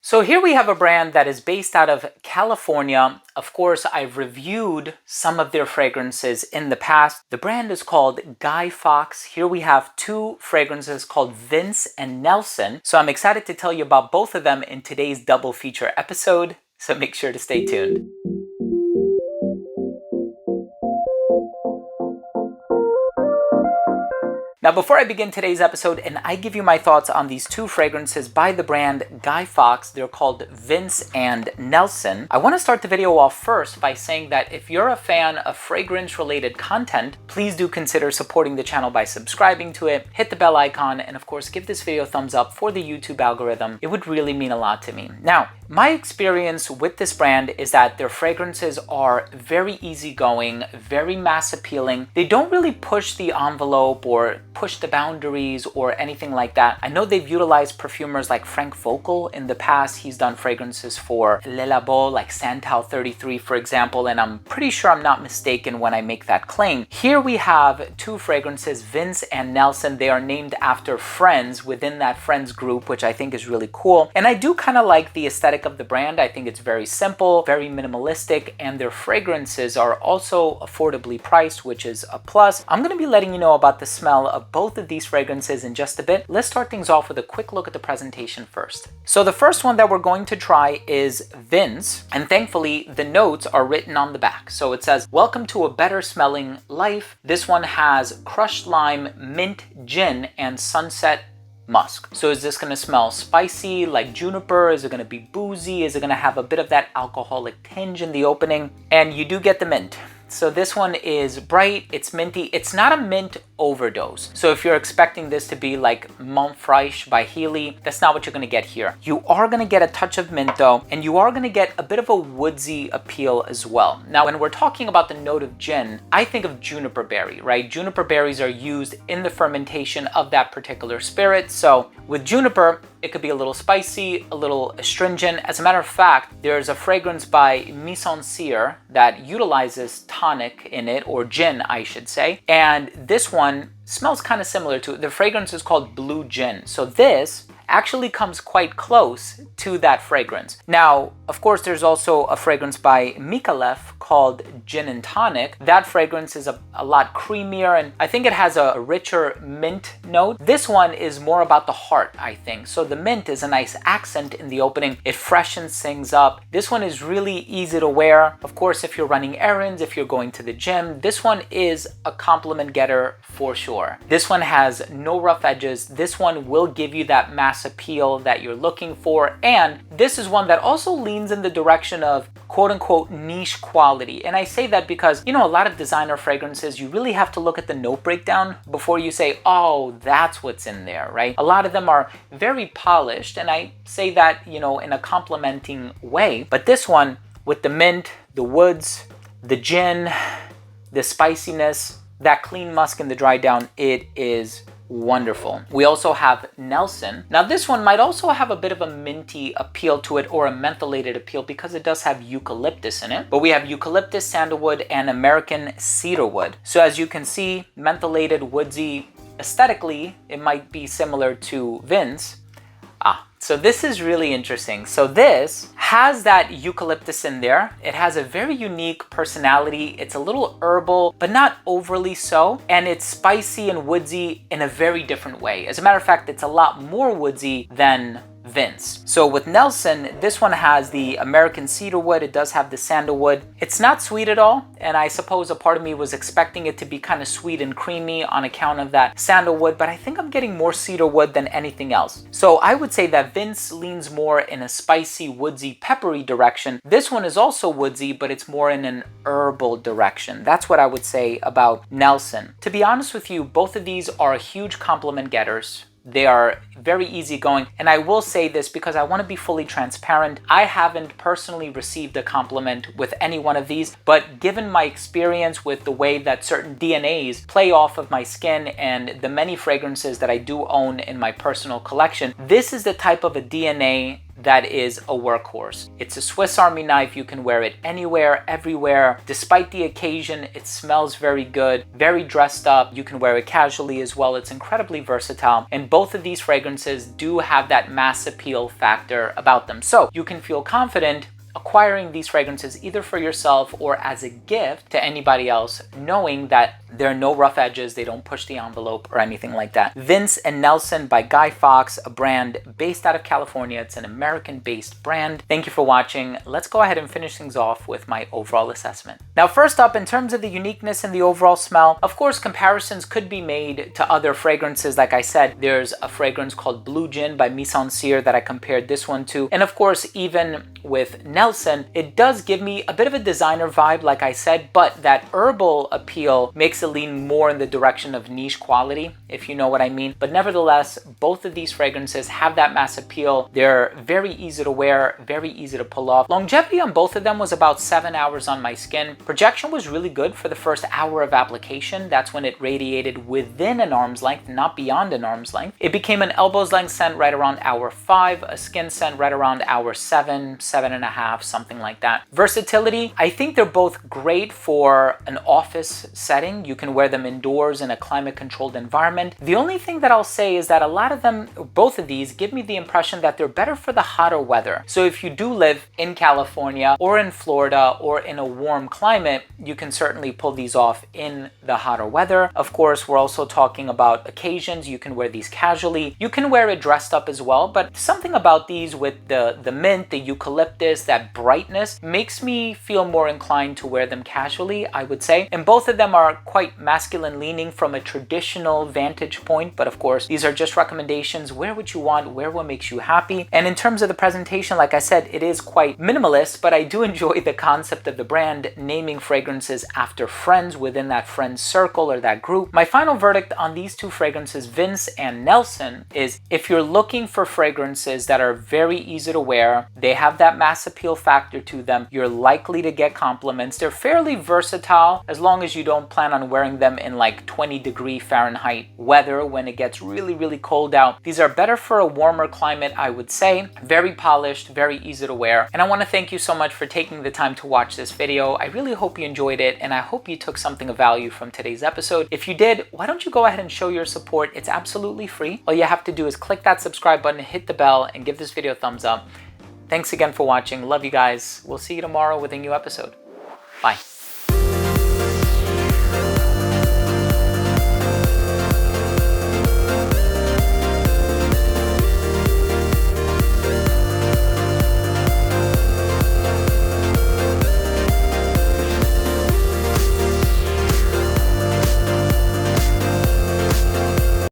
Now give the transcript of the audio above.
So here we have a brand that is based out of California. Of course, I've reviewed some of their fragrances in the past. The brand is called Guy Fawkes. Here we have two fragrances called Vince and Nelson. So I'm excited to tell you about both of them in today's double feature episode. So make sure to stay tuned. Now, before I begin today's episode and I give you my thoughts on these two fragrances by the brand Guy Fawkes, they're called Vince and Nelson, I want to start the video off first by saying that if you're a fan of fragrance-related content, please do consider supporting the channel by subscribing to it, hit the bell icon, and of course, give this video a thumbs up for the YouTube algorithm. It would really mean a lot to me. Now, my experience with this brand is that their fragrances are very easygoing, very mass appealing. They don't really push the envelope or push the boundaries or anything like that. I know they've utilized perfumers like Frank Vogel in the past. He's done fragrances for Le Labo, like Santal 33, for example, and I'm pretty sure I'm not mistaken when I make that claim. Here we have two fragrances, Vince and Nelson. They are named after friends within that friends group, which I think is really cool. And I do kind of like the aesthetic of the brand. I think it's very simple, very minimalistic, and their fragrances are also affordably priced, which is a plus. I'm going to be letting you know about the smell of both of these fragrances in just a bit. Let's start things off with a quick look at the presentation first. So the first one that we're going to try is Vince, and thankfully the notes are written on the back. So it says, "Welcome to a better smelling life." This one has crushed lime, mint, gin, and sunset musk. So is this going to smell spicy like juniper? Is it going to be boozy? Is it going to have a bit of that alcoholic tinge in the opening? And you do get the mint. So this one is bright, it's minty. It's not a mint overdose. So if you're expecting this to be like Montfresh by Healy, that's not what you're gonna get here. You are gonna get a touch of mint though, and you are gonna get a bit of a woodsy appeal as well. Now, when we're talking about the note of gin, I think of juniper berry, right? Juniper berries are used in the fermentation of that particular spirit. So with juniper, it could be a little spicy, a little astringent. As a matter of fact, there's a fragrance by Maison Cyr that utilizes tonic in it, or gin, I should say. And this one smells kind of similar to it. The fragrance is called Blue Gin. So this actually comes quite close to that fragrance. Now, of course, there's also a fragrance by Micallef called Gin and Tonic. That fragrance is a lot creamier, and I think it has a richer mint note. This one is more about the heart, I think. So the mint is a nice accent in the opening. It freshens things up. This one is really easy to wear. Of course, if you're running errands, if you're going to the gym, this one is a compliment getter for sure. This one has no rough edges. This one will give you that mass appeal that you're looking for, and this is one that also leans in the direction of quote-unquote niche quality. And I say that because, you know, a lot of designer fragrances, you really have to look at the note breakdown before you say, oh, that's what's in there, right? A lot of them are very polished, and I say that, you know, in a complimenting way. But this one, with the mint, the woods, the gin, the spiciness, that clean musk and the dry down, it is wonderful. We also have Nelson. Now this one might also have a bit of a minty appeal to it, or a mentholated appeal, because it does have eucalyptus in it. But we have eucalyptus, sandalwood, and American cedarwood. So as you can see, mentholated, woodsy. Aesthetically, it might be similar to Vince. So this is really interesting. So this has that eucalyptus in there. It has a very unique personality. It's a little herbal, but not overly so. And it's spicy and woodsy in a very different way. As a matter of fact, it's a lot more woodsy than Vince. So with Nelson, this one has the American cedarwood. It does have the sandalwood. It's not sweet at all, and I suppose a part of me was expecting it to be kind of sweet and creamy on account of that sandalwood, but I think I'm getting more cedarwood than anything else. So I would say that Vince leans more in a spicy, woodsy, peppery direction. This one is also woodsy, but it's more in an herbal direction. That's what I would say about Nelson. To be honest with you, both of these are huge compliment getters. They are very easygoing, and I will say this because I want to be fully transparent. I haven't personally received a compliment with any one of these, but given my experience with the way that certain DNAs play off of my skin and the many fragrances that I do own in my personal collection, this is the type of a DNA that is a workhorse. It's a Swiss Army knife. You can wear it anywhere, everywhere. Despite the occasion, it smells very good, very dressed up. You can wear it casually as well. It's incredibly versatile. And both of these fragrances do have that mass appeal factor about them. So you can feel confident acquiring these fragrances either for yourself or as a gift to anybody else, knowing that there are no rough edges, they don't push the envelope or anything like that. Vince and Nelson by Guy Fawkes, a brand based out of California. It's an American-based brand. Thank you for watching. Let's go ahead and finish things off with my overall assessment. Now, first up, in terms of the uniqueness and the overall smell, of course, comparisons could be made to other fragrances. Like I said, there's a fragrance called Blue Gin by Mise en Cire that I compared this one to. And of course, even with Nelson, it does give me a bit of a designer vibe, like I said, but that herbal appeal makes it lean more in the direction of niche quality, if you know what I mean. But nevertheless, both of these fragrances have that mass appeal. They're very easy to wear, very easy to pull off. Longevity on both of them was about 7 hours on my skin. Projection was really good for the first hour of application. That's when it radiated within an arm's length, not beyond an arm's length. It became an elbow's length scent right around hour 5, a skin scent right around hour 7, 7.5, something like that. Versatility, I think they're both great for an office setting. You can wear them indoors in a climate-controlled environment. The only thing that I'll say is that a lot of them, both of these, give me the impression that they're better for the hotter weather. So if you do live in California or in Florida or in a warm climate, you can certainly pull these off in the hotter weather. Of course, we're also talking about occasions. You can wear these casually. You can wear it dressed up as well, but something about these with the mint, the eucalyptus, that brightness makes me feel more inclined to wear them casually, I would say. And both of them are quite masculine leaning from a traditional vantage point, but of course, these are just recommendations. Wear what you want, wear what makes you happy. And in terms of the presentation, like I said, it is quite minimalist, but I do enjoy the concept of the brand naming fragrances after friends within that friend circle or that group. My final verdict on these two fragrances, Vince and Nelson, is if you're looking for fragrances that are very easy to wear, they have that mass appeal factor to them, you're likely to get compliments. They're fairly versatile as long as you don't plan on wearing them in like 20-degree Fahrenheit weather when it gets really, really cold out. These are better for a warmer climate, I would say. Very polished, very easy to wear. And I want to thank you so much for taking the time to watch this video. I really hope you enjoyed it, and I hope you took something of value from today's episode. If you did, why don't you go ahead and show your support? It's absolutely free. All you have to do is click that subscribe button, hit the bell, and give this video a thumbs up. Thanks again for watching. Love you guys. We'll see you tomorrow with a new episode. Bye.